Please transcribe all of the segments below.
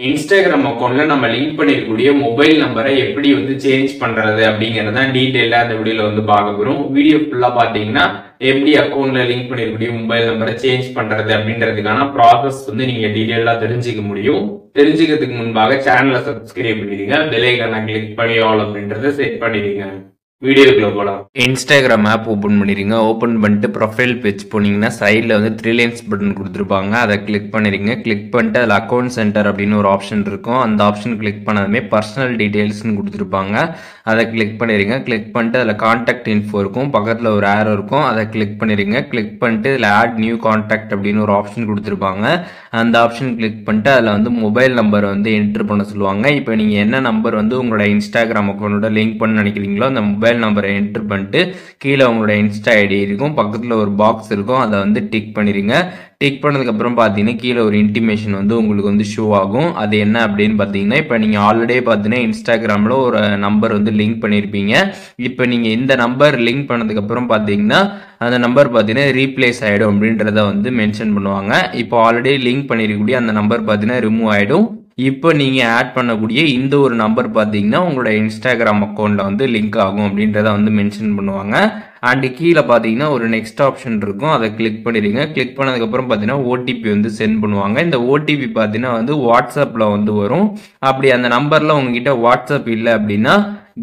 Instagram அக்கௌண்ட்ல நம்ம link பண்ணிருக்கக்கூடிய mobile நம்பரை எப்படி சேஞ்ச் பண்றது அப்படிங்கறத டீடைலா இந்த வீடியோல பார்க்க போறோம். வீடியோ ஃபுல்லா பாத்தீங்கன்னா எப்படி அக்கௌண்ட்ல லிங்க் பண்ணிருக்கக்கூடிய மொபைல் நம்பரை சேஞ்ச் பண்றது அப்படின்றதுக்கான ப்ராசஸ் நீங்க டீடைலா தெரிஞ்சுக்க முடியும். தெரிஞ்சுக்கிறதுக்கு முன்பாக சேனலை சப்ஸ்கிரைப் பண்ணிடுங்க, பெல் ஐகானை கிளிக் பண்ணி ஆல் அப்படின்றத செட் பண்ணிடுங்க. வீடியோக்குள்ள போலாம். இன்ஸ்டாகிராம் ஆப் ஓபன் பண்ணிடுங்க. ஓபன் பண்ணிட்டு ப்ரொஃபைல் பேஜ் போனீங்கன்னா சைடில் 3 லைன்ஸ் பட்டன் கொடுத்துருப்பாங்க. அதை கிளிக் பண்ணிடுங்க. கிளிக் பண்ணிட்டு அதில் அக்கௌண்ட் சென்டர் அப்படின்னு ஒரு ஆப்ஷன் இருக்கும். அந்த ஆப்ஷன் கிளிக் பண்ணதுமே பர்சனல் டீடைல்ஸ்னு கொடுத்துருப்பாங்க. அதை கிளிக் பண்ணிடுங்க. கிளிக் பண்ணிட்டு அதில் கான்டாக்ட் இன்ஃபோ இருக்கும். பக்கத்தில் ஒரு ஆரோ இருக்கும். அதை கிளிக் பண்ணிடுங்க. கிளிக் பண்ணிட்டு இதில் ஆட் நியூ கான்டாக்ட் அப்படின்னு ஒரு ஆப்ஷன் கொடுத்துருப்பாங்க. அந்த ஆப்ஷன் கிளிக் பண்ணிட்டு அதில் மொபைல் நம்பர் என்ட்ரு பண்ண சொல்லுவாங்க. இப்போ நீங்கள் என்ன நம்பர் உங்களோட இன்ஸ்டாகிராம் அக்கௌண்டோட லிங்க் பண்ண நினைக்கிறீங்களோ அந்த மொபைல் நம்பரை என்டர் பண்ணிட்டு கீழே உங்களோட இன்ஸ்டா ஐடி இருக்கும். பக்கத்தில் ஒரு பாக்ஸ் இருக்கும். அதை டிக் பண்ணிடுங்க. டிக் பண்ணதுக்கு அப்புறம் பார்த்தீங்கன்னா கீழே ஒரு இன்டிமேஷன் உங்களுக்கு ஷோ ஆகும். அது என்ன அப்படின்னு பார்த்தீங்கன்னா, இப்போ நீங்கள் ஆல்ரெடி பார்த்தீங்கன்னா இன்ஸ்டாகிராமில் ஒரு நம்பர் லிங்க் பண்ணியிருப்பீங்க. இப்போ நீங்கள் இந்த நம்பர் லிங்க் பண்ணதுக்கு அப்புறம் பார்த்தீங்கன்னா அந்த நம்பர் பார்த்தீங்கன்னா ரீப்ளேஸ் ஆகிடும் அப்படின்றத மென்ஷன் பண்ணுவாங்க. இப்போ ஆல்ரெடி லிங்க் பண்ணிருக்கக்கூடிய அந்த நம்பர் பார்த்தீங்கன்னா ரிமூவ் ஆகிடும். இப்போ நீங்கள் ஆட் பண்ணக்கூடிய இந்த ஒரு நம்பர் பார்த்தீங்கன்னா உங்களோட இன்ஸ்டாகிராம் அக்கௌண்ட்டில் லிங்க் ஆகும் அப்படின்றத மென்ஷன் பண்ணுவாங்க. அண்டு கீழே பார்த்தீங்கன்னா ஒரு நெக்ஸ்ட் ஆப்ஷன் இருக்கும். அதை கிளிக் பண்ணிடுங்க. கிளிக் பண்ணதுக்கப்புறம் பார்த்தீங்கன்னா ஓடிபி சென்ட் பண்ணுவாங்க. இந்த ஓடிபி பார்த்தீங்கன்னா வாட்ஸ்அப்பில் வரும். அப்படி அந்த நம்பரில் உங்ககிட்ட வாட்ஸ்அப் இல்லை அப்படின்னா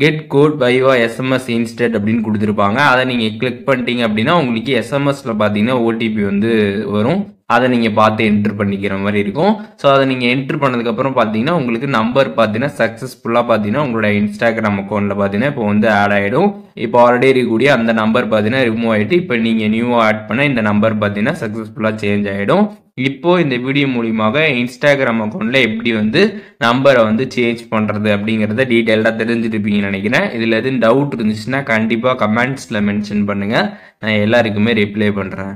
கெட் கோட் வைவா எஸ்எம்எஸ் இன்ஸ்டன்ட் அப்படின்னு கொடுத்துருப்பாங்க. அதை நீங்கள் கிளிக் பண்ணிட்டீங்க அப்படின்னா உங்களுக்கு எஸ்எம்எஸ்ல பார்த்தீங்கன்னா ஓடிபி வரும். அதை நீங்கள் பார்த்து என்ட்ரு பண்ணிக்கிற மாதிரி இருக்கும். ஸோ அதை நீங்கள் என்ட்ரு பண்ணதுக்கப்புறம் பார்த்தீங்கன்னா உங்களுக்கு நம்பர் பார்த்தீங்கன்னா சக்ஸஸ்ஃபுல்லாக பார்த்தீங்கன்னா உங்களோட இன்ஸ்டாகிராம் அக்கௌண்ட்டில் பார்த்தீங்கன்னா இப்போ ஆட் ஆகிடும். இப்போ ஆல்ரெடி இருக்கக்கூடிய அந்த நம்பர் பார்த்தீங்கன்னா ரிமூவ் ஆகிட்டு இப்போ நீங்கள் நியூவாக ஆட் பண்ண இந்த நம்பர் பார்த்தீங்கன்னா சக்ஸஸ்ஃபுல்லாக சேஞ்ச் ஆகிடும். இப்போ இந்த வீடியோ மூலியமாக இன்ஸ்டாகிராம் அக்கௌண்ட்டில் எப்படி நம்பரை சேஞ்ச் பண்ணுறது அப்படிங்கிறத டீட்டெயிலாக தெரிஞ்சுருப்பீங்கன்னு நினைக்கிறேன். இதில் எதுவும் டவுட் இருந்துச்சுன்னா கண்டிப்பாக கமெண்ட்ஸில் மென்ஷன் பண்ணுங்கள். நான் எல்லாருக்குமே ரிப்ளை பண்ணுறேன்.